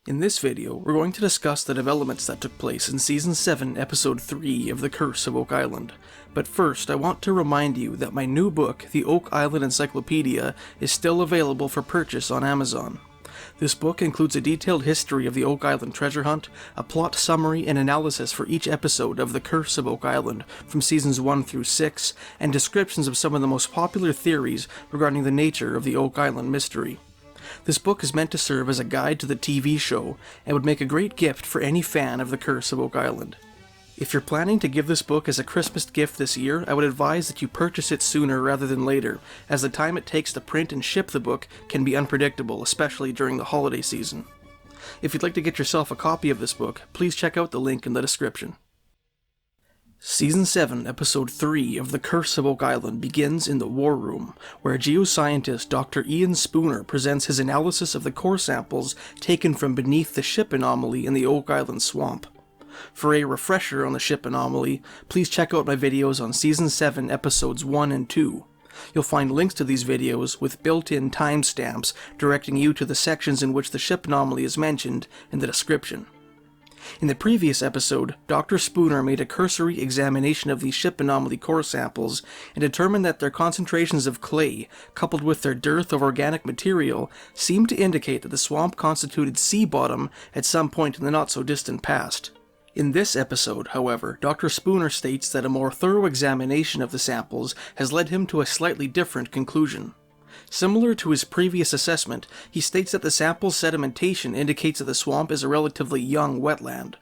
In this video, we're going to discuss the developments that took place in Season 7, Episode 3 of The Curse of Oak Island. But first, I want to remind you that my new book, the Oak Island Encyclopedia, is still available for purchase on Amazon. This book includes a detailed history of the Oak Island treasure hunt, a plot summary and analysis for each episode of The Curse of Oak Island from Seasons 1 through 6, and descriptions of some of the most popular theories regarding the nature of the Oak Island mystery. This book is meant to serve as a guide to the TV show, and would make a great gift for any fan of The Curse of Oak Island. If you're planning to give this book as a Christmas gift this year, I would advise that you purchase it sooner rather than later, as the time it takes to print and ship the book can be unpredictable, especially during the holiday season. If you'd like to get yourself a copy of this book, please check out the link in the description. Season 7, Episode 3 of The Curse of Oak Island begins in the War Room, where geoscientist Dr. Ian Spooner presents his analysis of the core samples taken from beneath the Ship Anomaly in the Oak Island swamp. For a refresher on the Ship Anomaly, please check out my videos on Season 7, Episodes 1 and 2. You'll find links to these videos with built-in timestamps directing you to the sections in which the Ship Anomaly is mentioned in the description. In the previous episode, Dr. Spooner made a cursory examination of these Ship Anomaly core samples and determined that their concentrations of clay, coupled with their dearth of organic material, seemed to indicate that the swamp constituted sea bottom at some point in the not-so-distant past. In this episode, however, Dr. Spooner states that a more thorough examination of the samples has led him to a slightly different conclusion. Similar to his previous assessment, he states that the sample's sedimentation indicates that the swamp is a relatively young wetland.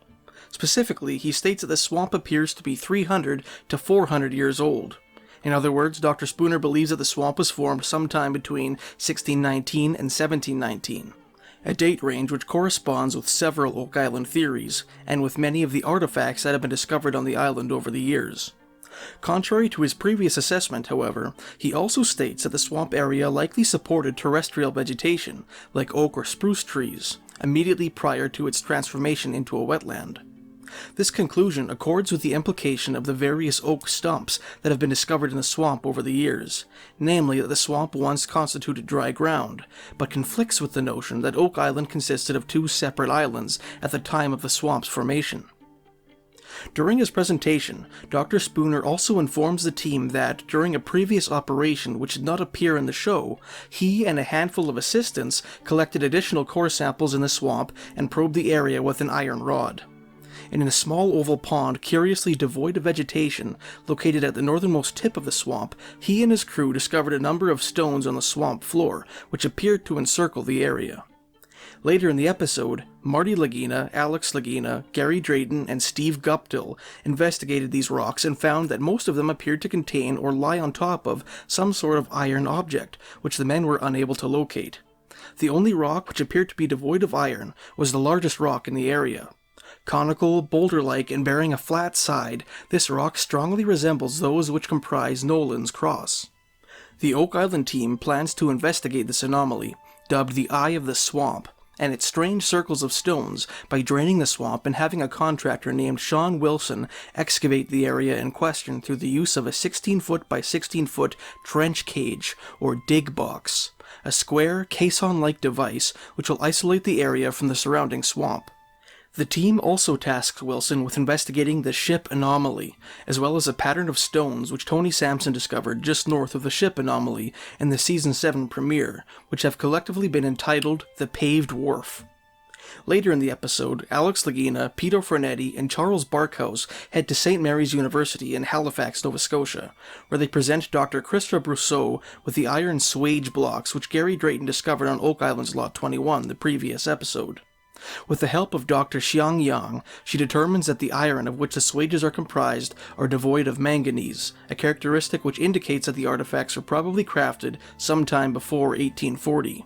Specifically, he states that the swamp appears to be 300 to 400 years old. In other words, Dr. Spooner believes that the swamp was formed sometime between 1619 and 1719. A date range which corresponds with several Oak Island theories, and with many of the artifacts that have been discovered on the island over the years. Contrary to his previous assessment, however, he also states that the swamp area likely supported terrestrial vegetation, like oak or spruce trees, immediately prior to its transformation into a wetland. This conclusion accords with the implication of the various oak stumps that have been discovered in the swamp over the years, namely that the swamp once constituted dry ground, but conflicts with the notion that Oak Island consisted of two separate islands at the time of the swamp's formation. During his presentation, Dr. Spooner also informs the team that, during a previous operation which did not appear in the show, he and a handful of assistants collected additional core samples in the swamp and probed the area with an iron rod. And in a small oval pond curiously devoid of vegetation, located at the northernmost tip of the swamp, he and his crew discovered a number of stones on the swamp floor, which appeared to encircle the area. Later in the episode, Marty Lagina, Alex Lagina, Gary Drayton, and Steve Guptill investigated these rocks and found that most of them appeared to contain or lie on top of some sort of iron object, which the men were unable to locate. The only rock which appeared to be devoid of iron was the largest rock in the area. Conical, boulder-like, and bearing a flat side, this rock strongly resembles those which comprise Nolan's Cross. The Oak Island team plans to investigate this anomaly, dubbed the Eye of the Swamp, and its strange circles of stones by draining the swamp and having a contractor named Sean Wilson excavate the area in question through the use of a 16-foot by 16-foot trench cage, or dig box, a square, caisson-like device which will isolate the area from the surrounding swamp. The team also tasks Wilson with investigating the Ship Anomaly, as well as a pattern of stones which Tony Sampson discovered just north of the Ship Anomaly in the Season 7 premiere, which have collectively been entitled The Paved Wharf. Later in the episode, Alex Lagina, Peter Fornetti, and Charles Barkhouse head to St. Mary's University in Halifax, Nova Scotia, where they present Dr. Christa Brousseau with the iron swage blocks which Gary Drayton discovered on Oak Island's Lot 21 the previous episode. With the help of Dr. Xiang Yang, she determines that the iron of which the swages are comprised are devoid of manganese, a characteristic which indicates that the artifacts were probably crafted sometime before 1840.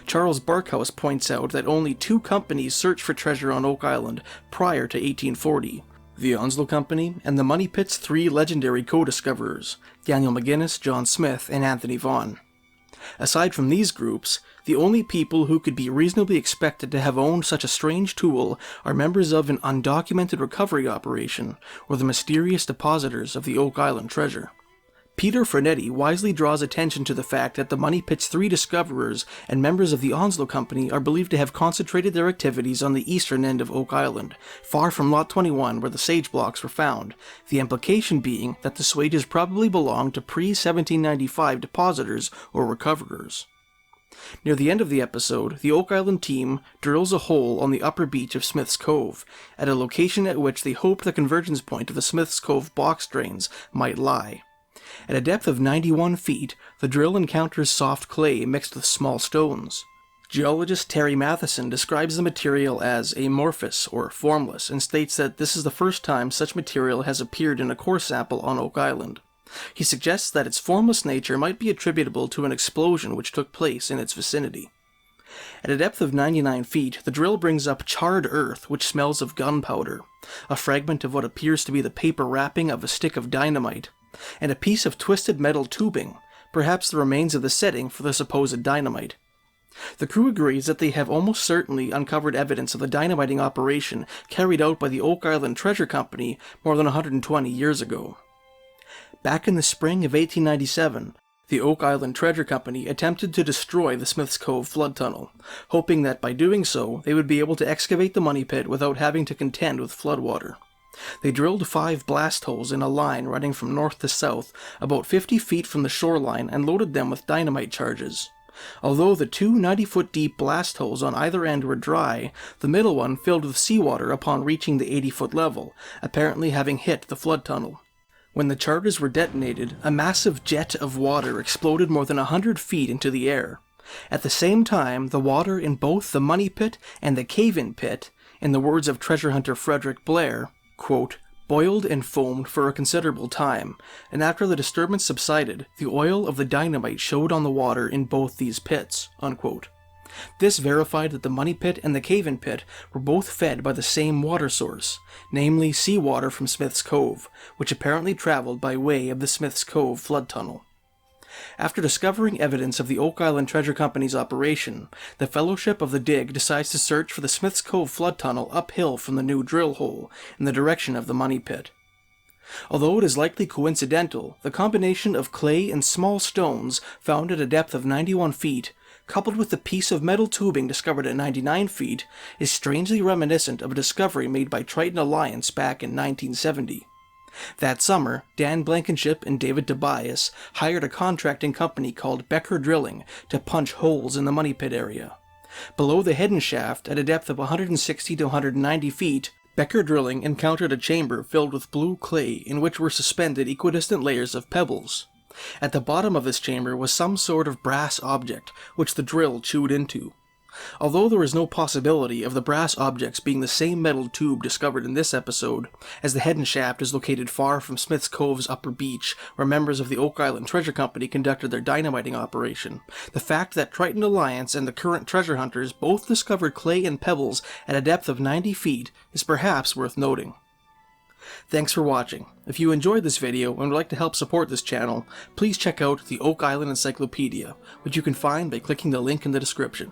Charles Barkhouse points out that only two companies searched for treasure on Oak Island prior to 1840, the Onslow Company and the Money Pit's three legendary co-discoverers, Daniel McGinnis, John Smith, and Anthony Vaughan. Aside from these groups, the only people who could be reasonably expected to have owned such a strange tool are members of an undocumented recovery operation, or the mysterious depositors of the Oak Island treasure. Peter Frenetti wisely draws attention to the fact that the Money Pit's 3 discoverers and members of the Onslow Company are believed to have concentrated their activities on the eastern end of Oak Island, far from Lot 21 where the sage blocks were found, the implication being that the swages probably belonged to pre-1795 depositors or recoverers. Near the end of the episode, the Oak Island team drills a hole on the upper beach of Smith's Cove, at a location at which they hoped the convergence point of the Smith's Cove box drains might lie. At a depth of 91 feet, the drill encounters soft clay mixed with small stones. Geologist Terry Matheson describes the material as amorphous or formless and states that this is the first time such material has appeared in a core sample on Oak Island. He suggests that its formless nature might be attributable to an explosion which took place in its vicinity. At a depth of 99 feet, the drill brings up charred earth which smells of gunpowder, a fragment of what appears to be the paper wrapping of a stick of dynamite, and a piece of twisted metal tubing, perhaps the remains of the setting for the supposed dynamite. The crew agrees that they have almost certainly uncovered evidence of the dynamiting operation carried out by the Oak Island Treasure Company more than 120 years ago. Back in the spring of 1897, the Oak Island Treasure Company attempted to destroy the Smith's Cove flood tunnel, hoping that by doing so they would be able to excavate the money pit without having to contend with floodwater. They drilled 5 blast holes in a line running from north to south, about 50 feet from the shoreline, and loaded them with dynamite charges. Although the 2 90-foot deep blast holes on either end were dry, the middle one filled with seawater upon reaching the 80-foot level, apparently having hit the flood tunnel. When the charges were detonated, a massive jet of water exploded more than 100 feet into the air. At the same time, the water in both the money pit and the cave-in pit, in the words of treasure hunter Frederick Blair, quote, boiled and foamed for a considerable time, and after the disturbance subsided, the oil of the dynamite showed on the water in both these pits, unquote. This verified that the money pit and the cave-in pit were both fed by the same water source, namely seawater from Smith's Cove, which apparently traveled by way of the Smith's Cove flood tunnel. After discovering evidence of the Oak Island Treasure Company's operation, the Fellowship of the Dig decides to search for the Smith's Cove flood tunnel uphill from the new drill hole, in the direction of the money pit. Although it is likely coincidental, the combination of clay and small stones found at a depth of 91 feet, coupled with the piece of metal tubing discovered at 99 feet, is strangely reminiscent of a discovery made by Triton Alliance back in 1970. That summer, Dan Blankenship and David Tobias hired a contracting company called Becker Drilling to punch holes in the money pit area. Below the hidden shaft, at a depth of 160 to 190 feet, Becker Drilling encountered a chamber filled with blue clay in which were suspended equidistant layers of pebbles. At the bottom of this chamber was some sort of brass object, which the drill chewed into. Although there is no possibility of the brass objects being the same metal tube discovered in this episode, as the hidden shaft is located far from Smith's Cove's upper beach, where members of the Oak Island Treasure Company conducted their dynamiting operation, the fact that Triton Alliance and the current treasure hunters both discovered clay and pebbles at a depth of 90 feet is perhaps worth noting. Thanks for watching. If you enjoyed this video and would like to help support this channel, please check out the Oak Island Encyclopedia, which you can find by clicking the link in the description.